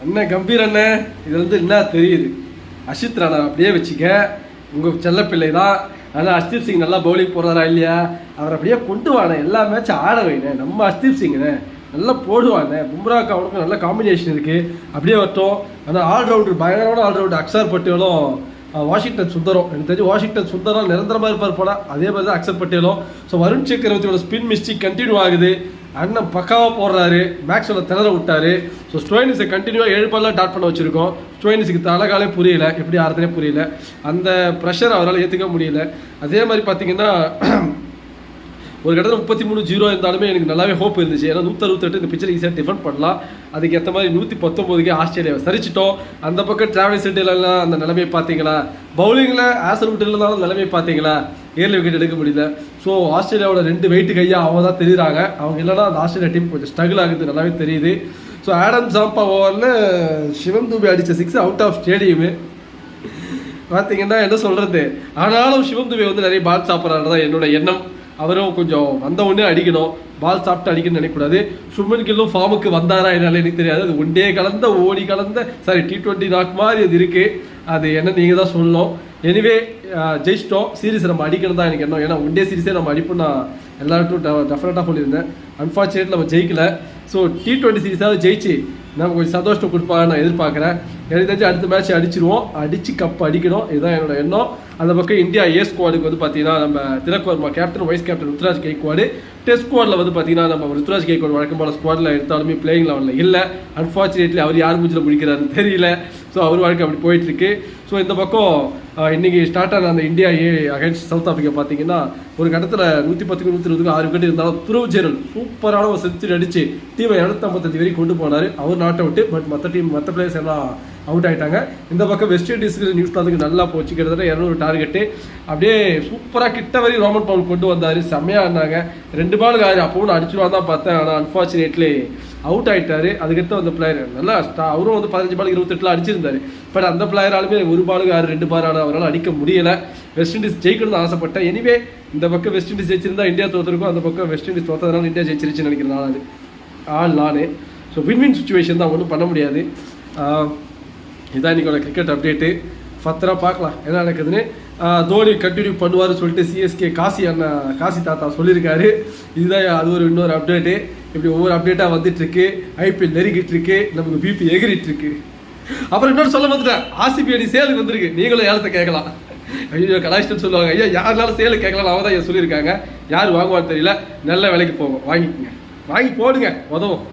அண்ணன் கம்பீர் அண்ணன் இது என்ன தெரியுது? அஷித் ராணா அப்படியே வச்சுக்க, உங்கள் செல்லப்பிள்ளை தான். ஆனால் ஹர்ஷ்தீப் சிங் நல்லா பவுலிங் போடுறாரா இல்லையா, அவர் அப்படியே கொண்டு வானே, எல்லா மேட்சும் ஆட வைனே. நம்ம ஹர்ஷ்தீப் சிங்ண்ணே நல்லா போடுவானே, பும்ராவுக்கு அவனுக்கும் நல்ல காம்பினேஷன் இருக்குது, அப்படியே வரட்டும். ஆனால் ஆல்ரவுண்டர் பயங்கரமான ஆல்ரவுண்டர் அக்ஷர் பட்டேலும் வாஷிங்டன் சுந்தரம், எனக்கு தெரிஞ்சு வாஷிங்டன் சுந்தரம் நிரந்தரமாக இருப்பார் போல, அதே மாதிரி தான் அக்ஷர் பட்டேலும். ஸோ வருண் சக்கரவர்த்தியோட ஸ்பின் மிஸ்டேக் கண்டினியூ ஆகுது. அண்ணன் பக்காவாக போடுறாரு, மேக்ஸோட திணற விட்டாரு. ஸோ ஸ்டோயினிஸை கண்டினியூவாக 7 பால்லாம் டாட் பண்ண வச்சுருக்கோம். ஸ்டோயினிஸுக்கு தலைகாலே புரியல, எப்படி ஆடுறதுனே புரியல, அந்த ப்ரெஷர் அவரால் ஏற்றுக்க முடியல. அதே மாதிரி பார்த்தீங்கன்னா ஒரு கட்டத்தில் 33-0 இருந்தாலுமே எனக்கு நல்லாவே ஹோப் இருந்துச்சு. ஏன்னா 168 இந்த பிச்சர் ஈஸியாக டிஃபெண்ட் பண்ணலாம். அதுக்கு ஏற்ற மாதிரி 119க்கு ஆஸ்திரேலியாவை சரிச்சிட்டோம். அந்த பக்கம் டிராவல்ஸ் செட்டிலெல்லாம் அந்த நிலைமையை பார்த்தீங்களா, பவுலிங்கில் ஆசர் விட்டு இருந்தாலும் நிலைமையை பார்த்தீங்களா, ஏர்லி விக்கெட் எடுக்க முடியல. ஸோ ஆஸ்திரேலியாவோட 2 வெயிட்டு கையாக அவங்க தான் தெரியுறாங்க. அவங்க இல்லைனா அந்த ஆஸ்திரேலியா டீம் கொஞ்சம் ஸ்ட்ரகிள் ஆகுது, நல்லாவே தெரியுது. ஸோ ஆடம் ஜாம்பா ஓவரில் சிவம் துபே அடித்த 6 அவுட் ஆஃப் ஸ்டேடியமு பார்த்தீங்கன்னா என்ன சொல்கிறது. ஆனாலும் சிவம் துபே நிறைய பால் சாப்பிட்றாரு தான் என்னோட எண்ணம். அவரும் கொஞ்சம் வந்த உடனே அடிக்கணும், பால் சாப்பிட்டு அடிக்கணும்னு நினைக்கக்கூடாது. சுமன் கில்லும் ஃபார்முக்கு வந்தாரா என்னால் எனக்கு தெரியாது. அது ஒன் டே கலந்த ஓடி கலந்த T20 நாக் மாதிரி அது இருக்குது. அது என்ன நீங்கள் தான் சொல்லணும். எனிவே ஜெயிச்சிட்டோம். சீரீஸ் நம்ம அடிக்கணும் தான் எனக்கு என்ன. ஏன்னா ஒன் டே சீரீஸே நம்ம அடிப்போம் நான் எல்லாருக்கும் டெஃபினட்டாக சொல்லியிருந்தேன். அன்ஃபார்ச்சுனேட்லி நம்ம ஜெயிக்கல. ஸோ T20 சீரீஸாவது ஜெயிச்சு நம்ம கொஞ்சம் சந்தோஷம் கொடுப்பாங்க நான் எதிர்பார்க்குறேன். எனக்கு தெரிஞ்சு அடுத்த மேட்ச் அடிச்சிருவோம், அடித்து கப் அடிக்கணும், இதுதான் என்னோட எண்ணம். அந்த பக்கம் இந்தியா ஏ ஸ்குவாடுக்கு பார்த்தீங்கன்னா நம்ம Tilak Varma captain, vice captain Ruturaj Gaikwad. Test ஸ்குவாடில் பார்த்தீங்கன்னா நம்ம ருத்ராஜ் கெய்க்வாடு வழக்கம் போல ஸ்குவாடில் எடுத்தாலுமே பிளேயிங் லெவலில் இல்லை. அன்ஃபார்ச்சுனேட்லி அவர் யார் மூஞ்சில் முடிக்கிறாருன்னு தெரியல. ஸோ அவர் வாழ்க்கை அப்படி போயிட்டுருக்கு. ஸோ இந்த பக்கம் இன்றைக்கி ஸ்டார்ட் ஆன அந்த India A against south Africa பார்த்தீங்கன்னா ஒரு கட்டத்தில் 110க்கு 120க்கு 6 விக்கெட் இருந்தாலும் துருவ் ஜெரல் சூப்பரான ஒரு செஞ்சுரி அடித்து டீமை 255 வரைக்கும் கொண்டு போனார். அவர் நாட் அவுட்டு, பட் மற்ற பிளேயர்ஸ் எல்லாம் அவுட் ஆகிட்டாங்க. இந்த பக்கம் வெஸ்ட் இண்டீஸுக்கு நியூசிலாந்துக்கு நல்லா போச்சு, கிட்டத்தட்ட 200 டார்கெட்டு. அப்படியே சூப்பராக கிட்ட வரைக்கும் ரோமன் பவுல் கொண்டு வந்தார், செம்மையாக இருந்தாங்க. 2 பால் ஆறு அப்பவும் நான் அடிச்சுடுவான் தான் பார்த்தேன். ஆனால் அன்ஃபார்ச்சுனேட்லி அவுட் ஆகிட்டார். அதுக்கடுத்து அந்த பிளேயர் நல்லா அவரும் 15 பால் 28 அடிச்சிருந்தார். பட் அந்த பிளேயராலுமே 1 பாலுக்கு 6 2 பால் ஆனால் அவரால் அடிக்க முடியலை. வெஸ்ட் இண்டீஸ் ஜெயிக்கணும்னு ஆசைப்பட்டேன். எனிவே இந்த பக்கம் வெஸ்ட் இண்டீஸ் ஜெயிச்சிருந்தா இந்தியா தோற்றுருக்கும், அந்த பக்கம் வெஸ்ட் இண்டீஸ் தோற்றதுனால இந்தியா ஜெயிச்சிருச்சுன்னு நினைக்கிறேன் நானு. ஸோ வின் சுச்சுவேஷன் தான், ஒன்றும் பண்ண முடியாது. இதான் இன்றைக்கோட கிரிக்கெட் அப்டேட்டு. ஃபர்தராக பார்க்கலாம் என்ன நடக்குதுன்னு. தோனி கண்டினியூ பண்ணுவார்னு சொல்லிட்டு சிஎஸ்கே காசி தாத்தா சொல்லியிருக்காரு. இதுதான் அது இன்னொரு அப்டேட்டு. இப்படி ஒவ்வொரு அப்டேட்டாக வந்துட்டுருக்கு. ஐபிஎல் நெருங்கிட்டு இருக்கு, நமக்கு பிபி எகிரிட்டு இருக்கு. அப்புறம் இன்னொரு சொல்ல வந்துட்டேன், ஆர்சிபி அணி சேலுக்கு வந்திருக்கு, நீங்களும் ஏலத்தை கேட்கலாம். ஐயோ கலாய்ச்சிட்டு சொல்லுவாங்க, ஐயா யாருனாலும் சேலு கேட்கலாம், அவங்க தான் சொல்லியிருக்காங்க. யார் வாங்குவான்னு தெரியல, நல்ல விலைக்கு போகும், வாங்கிக்கோங்க, வாங்கி போடுங்க, உதவும்.